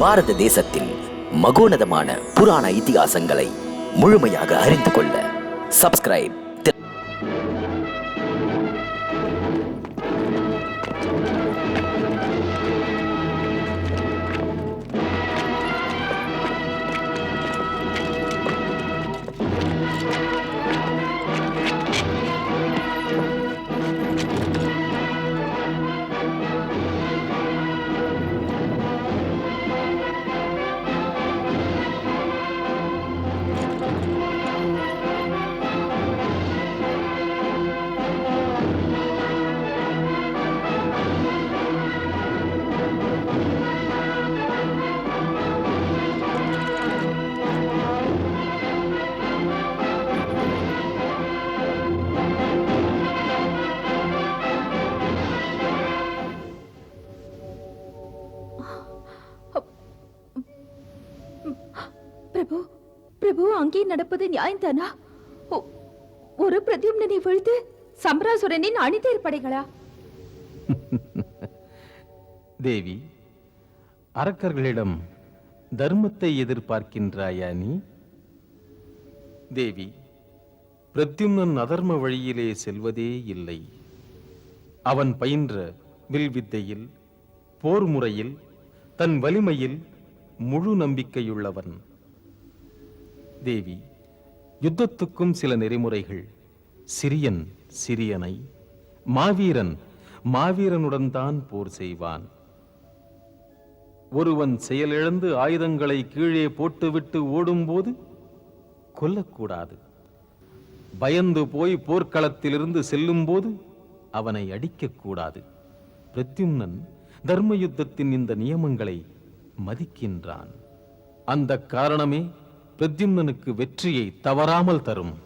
பாரத தேசத்தின் மகோனதமான புராண இதிகாசங்களை முழுமையாக அறிந்து கொள்ள சப்ஸ்கிரைப். பிரபு, பிரபு, அங்கே நடப்பது நியாயம்தானா? ஒரு பிரத்யும்னனை வீழ்த்து சம்ராசுரனின் அணிதேர் படைகளா? தேவி, அரக்கர்களிடம் தர்மத்தை எதிர்பார்க்கின்றாயா நீ? தேவி, பிரத்யும்னன் அதர்ம வழியிலே செல்வதே இல்லை. அவன் பயின்ற வில்வித்தையில், போர் முறையில், தன் வலிமையில் முழு நம்பிக்கையுள்ளவன். தேவி, யுத்தத்துக்கும் சில நெறிமுறைகள். சிறியன் சிறியனை, மாவீரன் மாவீரனுடன் தான் போர் செய்வான். ஒருவன் செயலிழந்து ஆயுதங்களை கீழே போட்டுவிட்டு ஓடும்போது கொல்லக்கூடாது. பயந்து போய் போர்க்களத்திலிருந்து செல்லும் போது அவனை அடிக்கக்கூடாது. பிரத்யும்னன் தர்ம யுத்தத்தின் இந்த நியமங்களை மதிக்கின்றான். அந்த காரணமே பிரத்யும்னனுக்கு வெற்றியை தவறாமல் தரும்.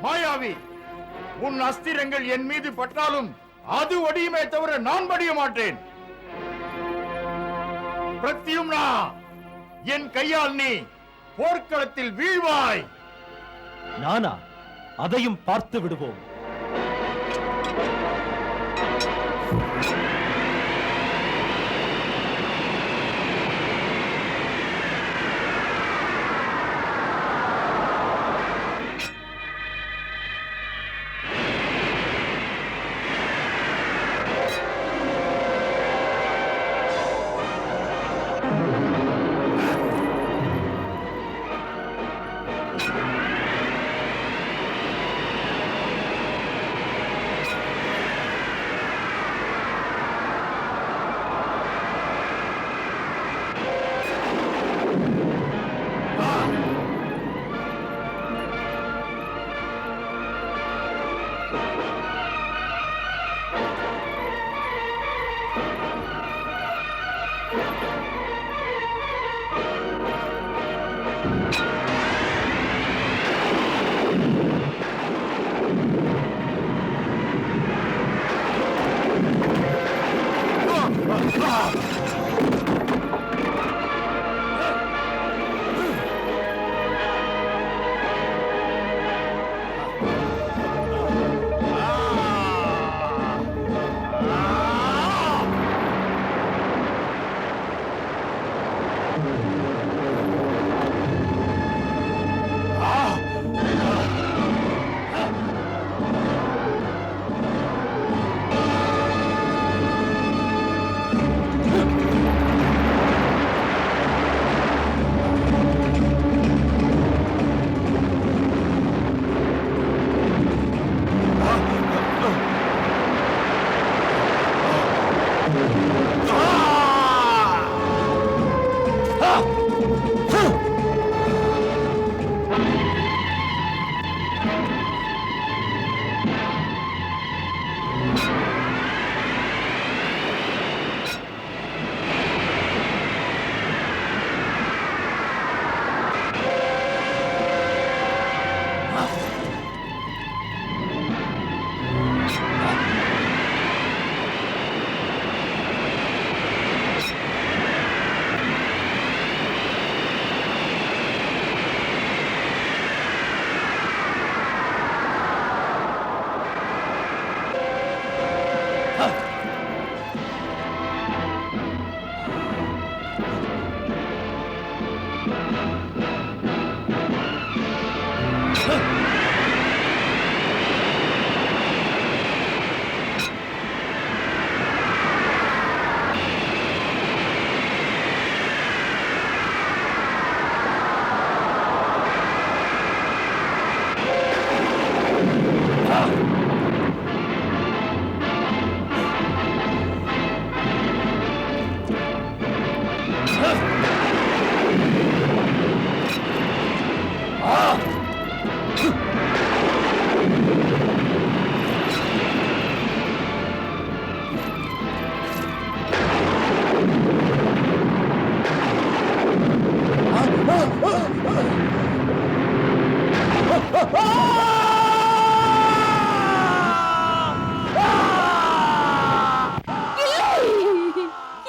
மாயாவி, உன் அஸ்திரங்கள் என் மீது பட்டாலும் அது ஒடியுமே தவிர நான் படிய மாட்டேன். பிரத்யும்னா, என் கையால் நீ போர்க்களத்தில் வீழ்வாய். நானா? அதையும் பார்த்து விடுவோம்.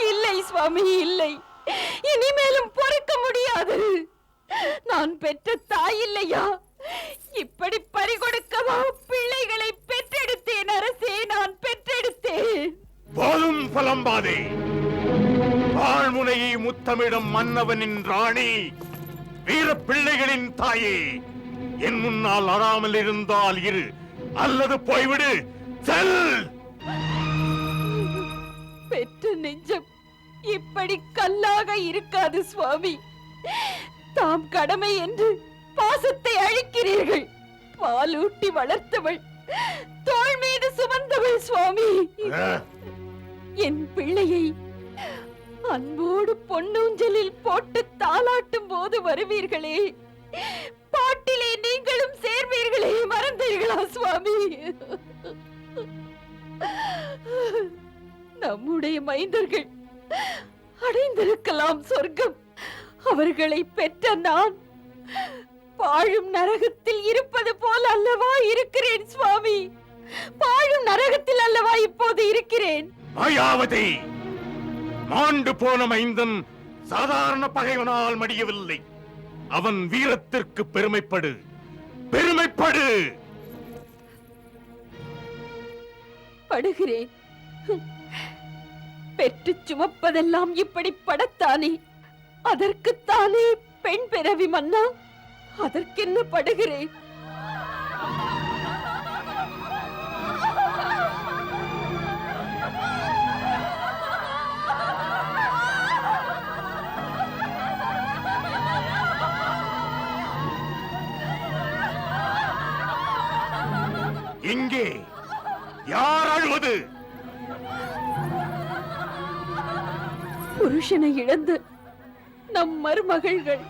இல்லை சுவாமி, இல்லை. இனிமேலும் பொறுக்க முடியாது. நான் பெற்ற தாய் இல்லையா? இப்படி பறிகொடுக்கவா பிள்ளைகளை பெற்றெடுத்தேன் அரசே, நான் பெற்றெடுத்தேன். போதும் புலம்பாதே. வாழ்முனையை முத்தமிடும் மன்னவனின் ராணி, வீர பிள்ளைகளின் தாயே, என் முன்னால் அறாமல் இருந்தால் இரு, அல்லது போய்விடு. செல். பெற்ற நெஞ்சம் இப்படி கல்லாக இருக்காது சுவாமி. தாம் கடமை என்று பாசத்தை அழிக்கிறீர்கள். பாலூட்டி வளர்த்தவள், தோள் மீது சுமந்தவள் சுவாமி. என் பிள்ளையை அன்போடு பொன்னூஞ்சலில் போட்டு தாளாட்டும் போது வருவீர்களே, பாட்டிலே நீங்களும் சேர்வீர்களே, மறந்தீர்களா சுவாமி? நம்முடைய மைந்தர்கள் அடைந்திருக்கலாம் சொர்க்கம். அவர்களை பெற்ற நான் பாழும் நரகத்தில் இருப்பது போல் அல்லவா இருக்கிறேன் சுவாமி. பாழும் நரகத்தில் அல்லவா இப்போது இருக்கிறேன். மாயாவதி, மாண்டு போன மைந்தன் சாதாரண பகைவனால் மடியவில்லை. அவன் வீரத்திற்கு பெருமைப்படு, பெருமைப்படு. படுகிறேன். பெற்று சுமப்பதெல்லாம் இப்படி படத்தானே. அதற்குத்தானே பெண் பிறவி மன்னா. அதற்கென்ன படுகிறேன். இங்கே யார் அழுவது? புருஷனை இழந்து நம் மருமகள்கள்,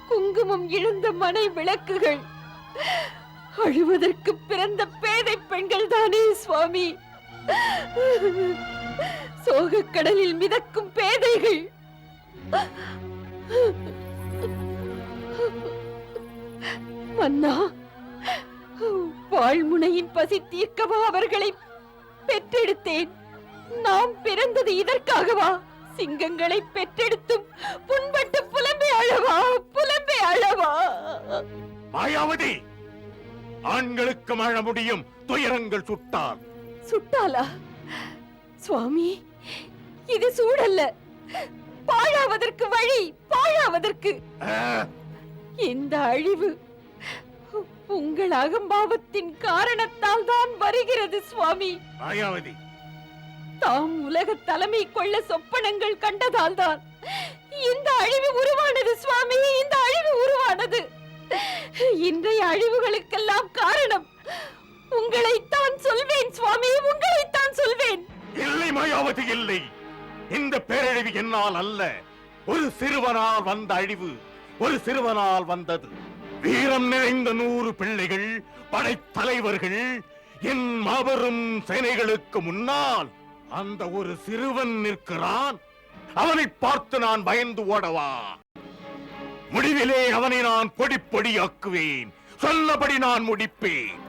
குங்குமம் இழந்த மனை விளக்குகள், அழுவதற்கு பிறந்த பேதை பெண்கள் தானே சுவாமி. சோகக் கடலில் மிதக்கும் பேதைகள். மன்னா, வாழ்முனையின் பசி தீர்க்கவா அவர்களை பெற்றெடுத்தேன். நாம் பிறந்தது இதற்காகவா? சிங்கங்களை பெற்றெடுத்தும் புண்பட்டு புலம்பே அழவா, புலம்பே அழவா? மாயாவதி, ஆண்களுக்கு அழ முடியும், துயரங்கள் சுட்டால். சுட்டாலா? சுவாமி, இது சூடல்ல. பாழாவதற்கு வழி, பாழாவதற்கு. இந்த அழிவு உங்கள் அகம்பாவத்தின் காரணத்தால் தான் வருகிறது சுவாமி. மாயாவதி, தாம் உலக தலைமை கொள்ள சொப்பனங்கள் கண்டதால் தான் இந்த அழிவு உருவானது சுவாமி. இந்த அழிவு உருவானது. இன்றைய அழிவுகளுக்கெல்லாம் காரணம் உங்களைத்தான் சொல்வேன் சுவாமி, உங்களைத்தான் சொல்வேன். இல்லை மாயாவதி, இல்லை. இந்த பேரழிவு என்னால் அல்ல, ஒரு சிறுவனால் வந்த அழிவு, ஒரு சிறுவனால் வந்தது. வீரம் நிறைந்த 100 பிள்ளைகள், படைத்தலைவர்கள், என் மாபெரும் சேனைகளுக்கு முன்னால் அந்த ஒரு சிறுவன் நிற்கிறான். அவனை பார்த்து நான் பயந்து ஓடவா? முடிவிலே அவனை நான் பொடி பொடியாக்குவேன். சொன்னபடி நான் முடிப்பேன்.